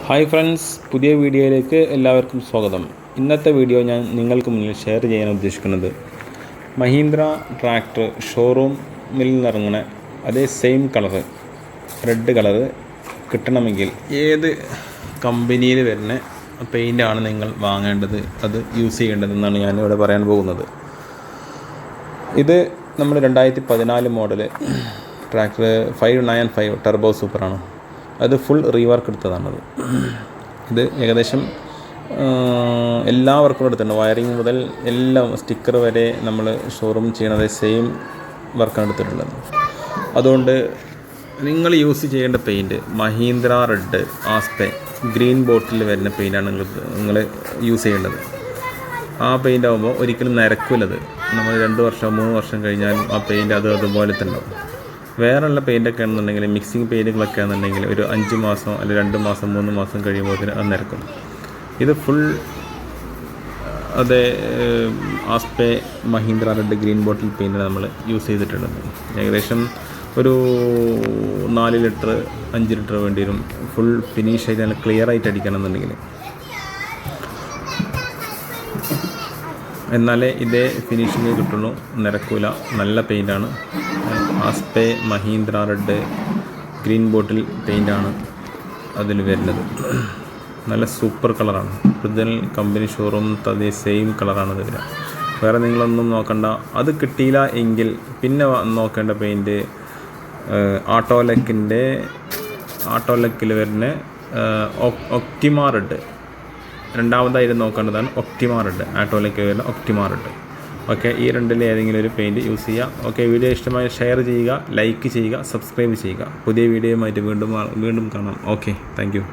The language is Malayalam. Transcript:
ഹായ് ഫ്രണ്ട്സ്, പുതിയ വീഡിയോയിലേക്ക് എല്ലാവർക്കും സ്വാഗതം. ഇന്നത്തെ വീഡിയോ ഞാൻ നിങ്ങൾക്ക് മുന്നിൽ ഷെയർ ചെയ്യാൻ ഉദ്ദേശിക്കുന്നത് മഹീന്ദ്ര ട്രാക്ടർ ഷോറൂമിൽ നിന്നിറങ്ങുന്ന അതേ സെയിം കളറ്, റെഡ് കളറ് കിട്ടണമെങ്കിൽ ഏത് കമ്പനിയിൽ വരുന്ന പെയിൻ്റാണ് നിങ്ങൾ വാങ്ങേണ്ടത്, അത് യൂസ് ചെയ്യേണ്ടതെന്നാണ് ഞാനിവിടെ പറയാൻ പോകുന്നത്. ഇത് നമ്മൾ 2014 മോഡൽ ട്രാക്ടർ 595 ടർബോ സൂപ്പറാണ്. അത് ഫുൾ റീവർക്ക് എടുത്തതാണത്. ഇത് ഏകദേശം എല്ലാ വർക്കും എടുത്തിട്ടുണ്ട്. വയറിങ് മുതൽ എല്ലാം, സ്റ്റിക്കർ വരെ നമ്മൾ ഷോറൂം ചെയ്യണത് സെയിം വർക്കാണ് എടുത്തിട്ടുള്ളത്. അതുകൊണ്ട് നിങ്ങൾ യൂസ് ചെയ്യേണ്ട പെയിൻറ്റ് മഹീന്ദ്ര റെഡ് ആസ്പേ ഗ്രീൻ ബോട്ടിൽ വരുന്ന പെയിൻ്റാണ് നിങ്ങൾ യൂസ് ചെയ്യേണ്ടത്. ആ പെയിൻ്റ് ആകുമ്പോൾ ഒരിക്കലും നിരക്കില്ലത്. നമ്മൾ 2 വർഷം 3 വർഷം കഴിഞ്ഞാലും ആ പെയിൻറ്റ് അതുപോലെ തന്നെ ഉണ്ടാവും. വേറെയുള്ള പെയിൻ്റൊക്കെ ആണെന്നുണ്ടെങ്കിൽ, മിക്സിങ് പെയിൻറ്റുകളൊക്കെ ആണെന്നുണ്ടെങ്കിൽ ഒരു 5 മാസം അല്ലെങ്കിൽ 2 മാസം 3 മാസം കഴിയുമ്പോൾ അത് നിരക്കും. ഇത് ഫുൾ അതേ ആസ്പേ Mahindra red green bottle paint നമ്മൾ യൂസ് ചെയ്തിട്ടുള്ളത്. ഏകദേശം ഒരു 4 ലിറ്റർ 5 ലിറ്റർ വേണ്ടി വരും ഫുൾ ഫിനിഷ് ആയിട്ട് നല്ല ക്ലിയർ ആയിട്ട് അടിക്കണം എന്നുണ്ടെങ്കിൽ. എന്നാലേ ഇതേ ഫിനിഷിങ് കിട്ടുള്ളൂ, നിരക്കൂല. നല്ല പെയിൻ്റാണ്. ആസ്പേ മഹീന്ദ്ര റെഡ് ഗ്രീൻ ബോട്ടിൽ പെയിൻ്റാണ് അതിൽ വരുന്നത്. നല്ല സൂപ്പർ കളറാണ്. ഒറിജിനൽ കമ്പനി ഷോറൂം അതേ സെയിം കളറാണ് ഇത് വരിക. വേറെ നിങ്ങളൊന്നും നോക്കണ്ട. അത് കിട്ടിയില്ല എങ്കിൽ പിന്നെ നോക്കേണ്ട പെയിൻറ്റ് ആട്ടോലക്കിൽ വരുന്ന ഒക്ടിമ റെഡ്. രണ്ടാമതായിട്ട് നോക്കേണ്ടതാണ് ഒക്ടിമ റെഡ്. ആട്ടോയിലേക്ക് വരുന്ന ഒക്ടിമ റെഡ്. ഓക്കെ, ഈ രണ്ടിൽ ഏതെങ്കിലും ഒരു പെയിൻറ്റ് യൂസ് ചെയ്യുക. ഓക്കെ, വീഡിയോ ഇഷ്ടമായി ഷെയർ ചെയ്യുക, ലൈക്ക് ചെയ്യുക, സബ്സ്ക്രൈബ് ചെയ്യുക. പുതിയ വീഡിയോയുമായിട്ട് വീണ്ടും കാണാം. Okay, thank you.